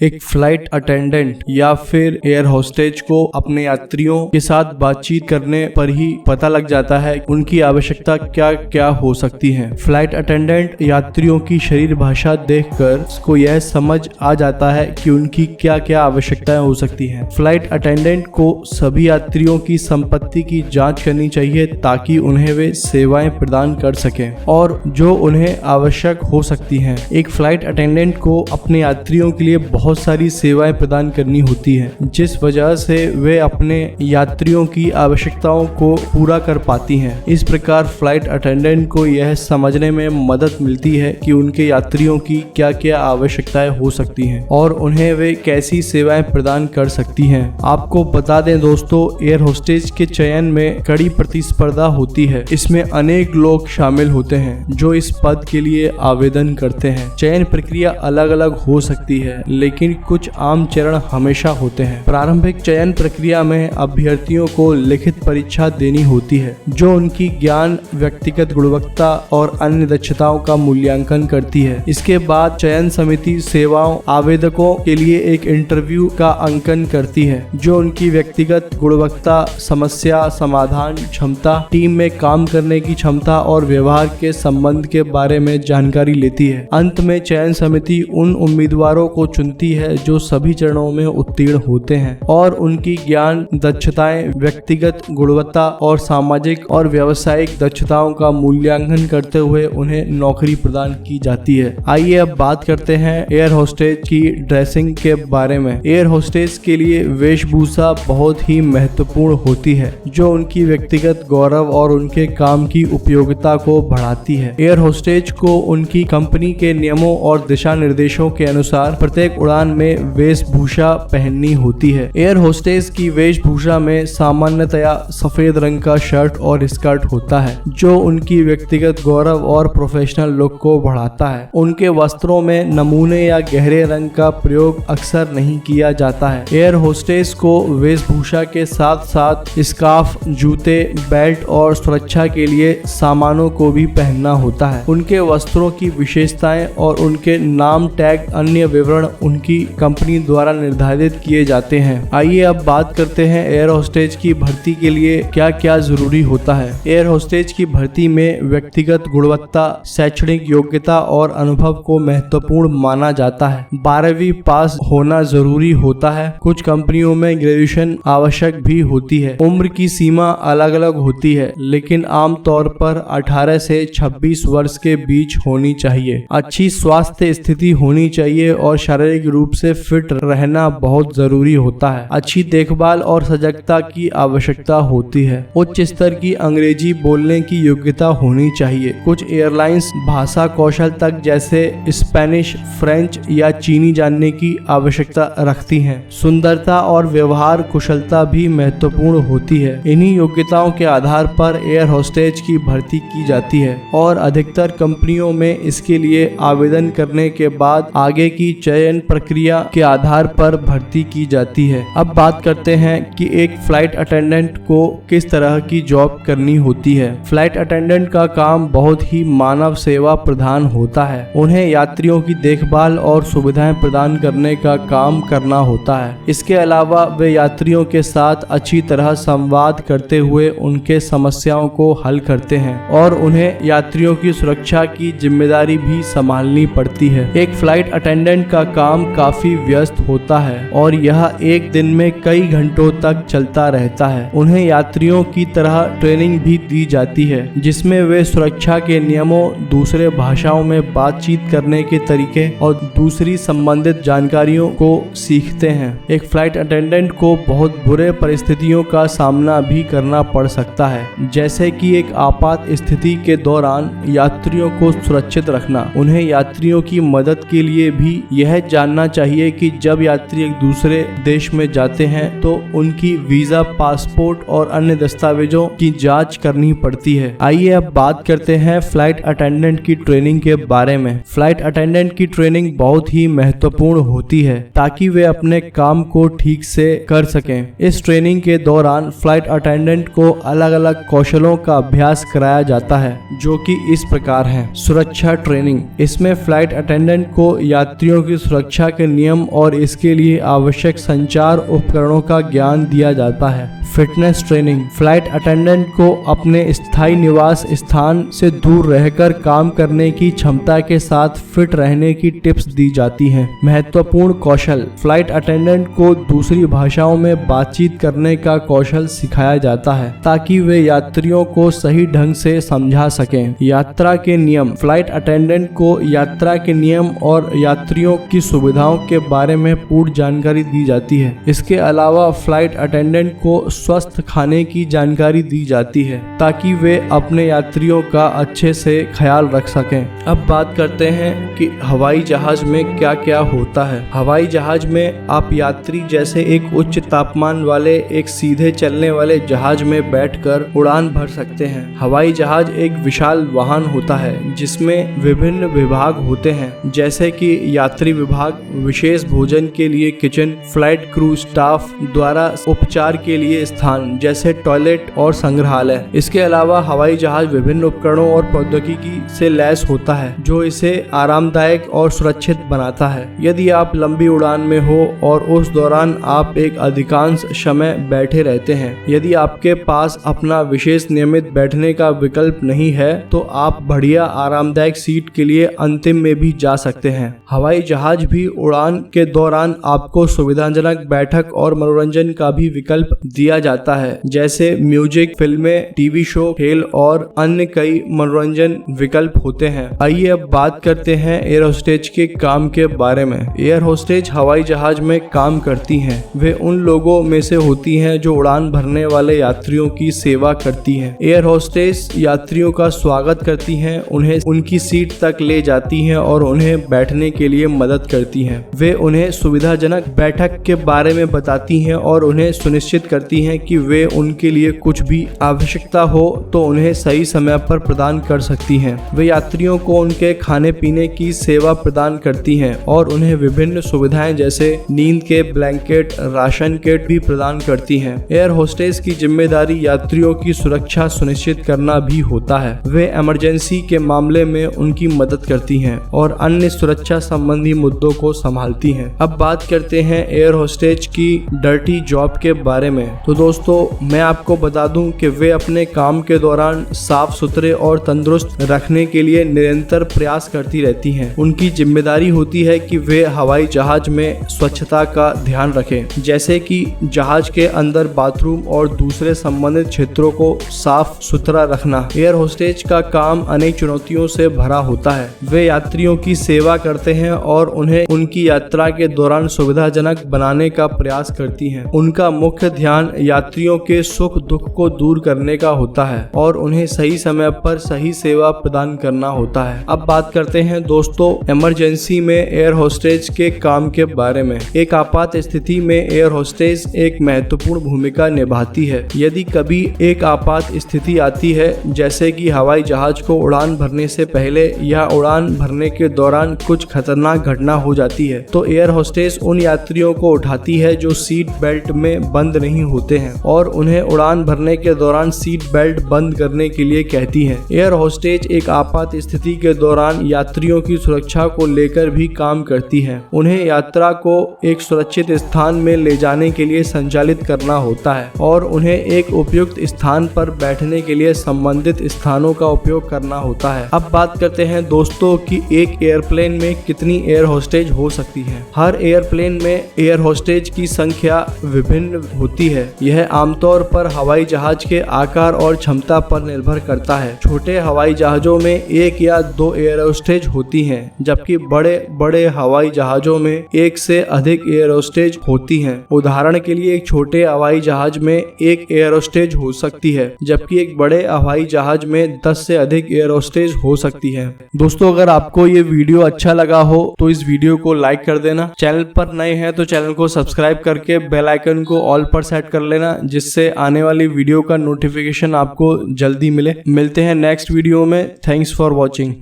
एक flight attendant या फिर एयर होस्टेज को अपने यात्रियों के साथ बातचीत करने पर ही पता लग जाता है उनकी आवश्यकता क्या क्या हो सकती है। फ्लाइट अटेंडेंट यात्रियों की शरीर भाषा देखकर उसको यह समझ आ जाता है कि उनकी क्या क्या आवश्यकताएं हो सकती हैं। फ्लाइट अटेंडेंट को सभी यात्रियों की संपत्ति की जांच करनी चाहिए ताकि उन्हें वे सेवाएं प्रदान कर सकें और जो उन्हें आवश्यक हो सकती हैं। एक फ्लाइट अटेंडेंट को अपने यात्रियों के लिए बहुत सारी सेवाएं प्रदान करनी होती है, जिस वजह से वे अपने यात्रियों की आवश्यकताओं को पूरा कर पाती हैं। इस प्रकार फ्लाइट अटेंडेंट को यह समझने में मदद मिलती है कि उनके यात्रियों की क्या क्या आवश्यकताएं हो सकती हैं और उन्हें वे कैसी सेवाएं प्रदान कर सकती हैं। आपको बता दें दोस्तों, एयर होस्टेज के चयन में कड़ी प्रतिस्पर्धा होती है। इसमें अनेक लोग शामिल होते हैं जो इस पद के लिए आवेदन करते हैं। चयन प्रक्रिया अलग अलग हो सकती है, लेकिन कुछ आम चरण हमेशा होते हैं। प्रारंभिक चयन प्रक्रिया में अभ्यर्थियों को लिखित परीक्षा देनी होती है जो उनकी ज्ञान, व्यक्तिगत गुणवत्ता और अन्य दक्षताओं का मूल्यांकन करती है। इसके बाद चयन समिति सेवाओं आवेदकों के लिए एक इंटरव्यू का अंकन करती है जो उनकी व्यक्तिगत गुणवत्ता, समस्या समाधान क्षमता, टीम में काम करने की क्षमता और व्यवहार के संबंध के बारे में जानकारी लेती है। अंत में चयन समिति उन उम्मीदवारों को चुनती है जो सभी चरणों में उत्तीर्ण होते हैं और उनकी ज्ञान, दक्षताएं, व्यक्तिगत गुणवत्ता और सामाजिक और व्यावसायिक दक्षताओं का मूल्यांकन करते हुए उन्हें नौकरी प्रदान की जाती है। आइए अब बात करते हैं एयर होस्टेज की ड्रेसिंग के बारे में। एयर होस्टेज के लिए वेशभूषा बहुत ही महत्वपूर्ण होती है जो उनकी व्यक्तिगत गौरव और उनके काम की उपयोगिता को बढ़ाती है। एयर होस्टेज को उनकी कंपनी के नियमों और दिशा निर्देशों के अनुसार प्रत्येक उड़ान में वेशभूषा पहननी होती है। एयर होस्टेज की वेशभूषा में सामान्यतया सफेद रंग का शर्ट और स्कर्ट होता है जो उनकी व्यक्तिगत गौरव और प्रोफेशनल लुक को बढ़ाता है। उनके वस्त्रों में नमूने या गहरे रंग का प्रयोग अक्सर नहीं किया जाता है। एयर होस्टेज को वेशभूषा के साथ साथ स्कार्फ, जूते, बेल्ट और सुरक्षा के लिए सामानों को भी पहनना होता है। उनके वस्त्रों की विशेषताएं और उनके नाम टैग अन्य विवरण उनकी कंपनी द्वारा निर्धारित किए जाते हैं। आइए अब बात करते हैं एयर होस्टेज की भर्ती के लिए क्या क्या जरूरी होता है। एयर होस्टेज की भर्ती में व्यक्तिगत गुणवत्ता, शैक्षणिक योग्यता और अनुभव को महत्वपूर्ण माना जाता है। 12वीं पास होना जरूरी होता है। कुछ कंपनियों में ग्रेजुएशन आवश्यक भी होती है। उम्र की सीमा अलग अलग होती है, लेकिन आमतौर पर 18 से 26 वर्ष के बीच होनी चाहिए। अच्छी स्वास्थ्य स्थिति होनी चाहिए और शारीरिक रूप से फिट रहना बहुत जरूरी होता है। अच्छी देखभाल और सजगता की आवश्यकता होती है। उच्च स्तर की अंग्रेजी बोलने की योग्यता होनी चाहिए। कुछ एयरलाइंस भाषा कौशल तक जैसे स्पेनिश, फ्रेंच या चीनी जानने की आवश्यकता रखती हैं। सुंदरता और व्यवहार कुशलता भी महत्वपूर्ण होती है। इन्हीं योग्यताओं के आधार पर एयर होस्टेज की भर्ती की जाती है और अधिकतर कंपनियों में इसके लिए आवेदन करने के बाद आगे की चयन प्रक्रिया के आधार पर भर्ती की जाती है। अब बात करते हैं कि एक फ्लाइट अटेंडेंट को किस तरह की जॉब करनी होती है। फ्लाइट अटेंडेंट का काम बहुत ही मानव सेवा प्रधान होता है। उन्हें यात्रियों की देखभाल और सुविधाएं प्रदान करने का काम करना होता है। इसके अलावा वे यात्रियों के साथ अच्छी तरह संवाद करते हुए उनके समस्याओं को हल करते हैं और उन्हें यात्रियों की सुरक्षा की जिम्मेदारी भी संभालनी पड़ती है। एक फ्लाइट अटेंडेंट का काम काफी व्यस्त होता है और यह एक दिन में कई घंटों तक चलता रहता है। उन्हें यात्रियों की तरह ट्रेनिंग भी दी जाती है जिसमें वे सुरक्षा के नियमों, दूसरे भाषाओं में बातचीत करने के तरीके और दूसरी संबंधित जानकारियों को सीखते हैं। एक फ्लाइट अटेंडेंट को बहुत बुरे परिस्थितियों का सामना भी करना पड़ सकता है, जैसे कि एक आपात स्थिति के दौरान यात्रियों को सुरक्षित रखना। उन्हें यात्रियों की मदद के लिए भी यह जानना चाहिए कि जब यात्री एक दूसरे देश में जाते हैं तो उनकी वीजा, पासपोर्ट और अन्य दस्तावेजों की जांच करनी पड़ती है। आइए अब बात करते हैं फ्लाइट अटेंडेंट की ट्रेनिंग के बारे में। फ्लाइट अटेंडेंट की ट्रेनिंग बहुत ही महत्वपूर्ण होती है ताकि वे अपने काम को ठीक से कर सकें। इस ट्रेनिंग के दौरान फ्लाइट अटेंडेंट को अलग अलग कौशलों का अभ्यास कराया जाता है जो कि इस प्रकार है। सुरक्षा ट्रेनिंग, इसमें फ्लाइट अटेंडेंट को यात्रियों की सुरक्षा सुरक्षा के नियम और इसके लिए आवश्यक संचार उपकरणों का ज्ञान दिया जाता है। फिटनेस ट्रेनिंग, फ्लाइट अटेंडेंट को अपने स्थायी निवास स्थान से दूर रहकर काम करने की क्षमता के साथ फिट रहने की टिप्स दी जाती हैं। महत्वपूर्ण कौशल, फ्लाइट अटेंडेंट को दूसरी भाषाओं में बातचीत करने का कौशल सिखाया जाता है ताकि वे यात्रियों को सही ढंग से समझा सकें। यात्रा के नियम, फ्लाइट अटेंडेंट को यात्रा के नियम और यात्रियों की सुविधाओं के बारे में पूर्ण जानकारी दी जाती है। इसके अलावा फ्लाइट अटेंडेंट को स्वस्थ खाने की जानकारी दी जाती है ताकि वे अपने यात्रियों का अच्छे से ख्याल रख सकें। अब बात करते हैं कि हवाई जहाज में क्या क्या होता है। हवाई जहाज में आप यात्री जैसे एक उच्च तापमान वाले एक सीधे चलने वाले जहाज में बैठकर उड़ान भर सकते हैं। हवाई जहाज एक विशाल वाहन होता है जिसमें विभिन्न विभाग होते हैं जैसे कि यात्री विभाग, विशेष भोजन के लिए किचन, फ्लाइट क्रू स्टाफ द्वारा उपचार के लिए स्थान जैसे टॉयलेट और संग्रहालय। इसके अलावा हवाई जहाज विभिन्न उपकरणों और प्रौद्योगिकी से लैस होता है जो इसे आरामदायक और सुरक्षित बनाता है। यदि आप लंबी उड़ान में हो और उस दौरान आप एक अधिकांश समय बैठे रहते हैं, यदि आपके पास अपना विशेष नियमित बैठने का विकल्प नहीं है तो आप बढ़िया आरामदायक सीट के लिए अंतिम में भी जा सकते हैं। हवाई जहाज भी उड़ान के दौरान आपको सुविधाजनक बैठक और मनोरंजन का भी विकल्प दिया जाता है जैसे म्यूजिक, फिल्में, टीवी शो, खेल और अन्य कई मनोरंजन विकल्प होते हैं। आइए अब बात करते हैं एयर होस्टेज के काम के बारे में। एयर होस्टेज हवाई जहाज में काम करती हैं। वे उन लोगों में से होती हैं जो उड़ान भरने वाले यात्रियों की सेवा करती हैं। एयर होस्टेज यात्रियों का स्वागत करती हैं, उन्हें उनकी सीट तक ले जाती हैं और उन्हें बैठने के लिए मदद करती हैं। वे उन्हें सुविधाजनक बैठक के बारे में बताती हैं और उन्हें सुनिश्चित करती हैं कि वे उनके लिए कुछ भी आवश्यकता हो तो उन्हें सही समय पर प्रदान कर सकती हैं। वे यात्रियों को उनके खाने पीने की सेवा प्रदान करती हैं और उन्हें विभिन्न सुविधाएं जैसे नींद के ब्लैंकेट, राशन किट भी प्रदान करती हैं। एयर होस्टेस की जिम्मेदारी यात्रियों की सुरक्षा सुनिश्चित करना भी होता है। वे इमरजेंसी के मामले में उनकी मदद करती हैं और अन्य सुरक्षा संबंधी मुद्दों को संभालती हैं। अब बात करते हैं एयर होस्टेज की डर्टी जॉब के बारे में। तो दोस्तों, मैं आपको बता दूं कि वे अपने काम के दौरान साफ सुथरे और तंदुरुस्त रखने के लिए निरंतर प्रयास करती रहती हैं। उनकी जिम्मेदारी होती है कि वे हवाई जहाज में स्वच्छता का ध्यान रखें, जैसे कि जहाज के अंदर बाथरूम और दूसरे संबंधित क्षेत्रों को साफ सुथरा रखना। एयर होस्टेज का काम अनेक चुनौतियों से भरा होता है। वे यात्रियों की सेवा करते हैं और उन्हें उनकी यात्रा के दौरान सुविधाजनक बनाने का प्रयास करती हैं। उनका मुख्य ध्यान यात्रियों के सुख दुख को दूर करने का होता है और उन्हें सही समय पर सही सेवा प्रदान करना होता है। अब बात करते हैं दोस्तों इमरजेंसी में एयर होस्टेज के काम के बारे में। एक आपात स्थिति में एयर होस्टेज एक महत्वपूर्ण भूमिका निभाती है। यदि कभी एक आपात स्थिति आती है जैसे कि हवाई जहाज को उड़ान भरने से पहले या उड़ान भरने के दौरान कुछ खतरनाक घटना हो जाती है तो एयर होस्टेज उन यात्रियों को उठाती है जो सीट बेल्ट में बंद नहीं होते हैं और उन्हें उड़ान भरने के दौरान सीट बेल्ट बंद करने के लिए कहती है। एयर होस्टेज एक आपात स्थिति के दौरान यात्रियों की सुरक्षा को लेकर भी काम करती है। उन्हें यात्रा को एक सुरक्षित स्थान में ले जाने के लिए संचालित करना होता है और उन्हें एक उपयुक्त स्थान पर बैठने के लिए संबंधित स्थानों का उपयोग करना होता है। अब बात करते हैं दोस्तों कि एक एयरप्लेन में कितनी एयर होस्टेज हो सकती है। हर एयरप्लेन में एयर होस्टेज की संख्या विभिन्न होती है। यह आमतौर पर हवाई जहाज के आकार और क्षमता पर निर्भर करता है। छोटे हवाई जहाजों में एक या दो एयर होस्टेज होती हैं, जबकि बड़े बड़े हवाई जहाजों में एक से अधिक एयर होस्टेज होती हैं। उदाहरण के लिए एक छोटे हवाई जहाज में एक एयर होस्टेज हो सकती है, जबकि एक बड़े हवाई जहाज में 10 से अधिक एयर होस्टेज हो सकती है। दोस्तों, अगर आपको ये वीडियो अच्छा लगा हो तो इस वीडियो को लाइक कर देना। चैनल पर नए हैं तो चैनल को सब्सक्राइब करके बेल आइकन को ऑल पर सेट कर लेना, जिससे आने वाली वीडियो का नोटिफिकेशन आपको जल्दी मिले। मिलते हैं नेक्स्ट वीडियो में। Thanks for watching.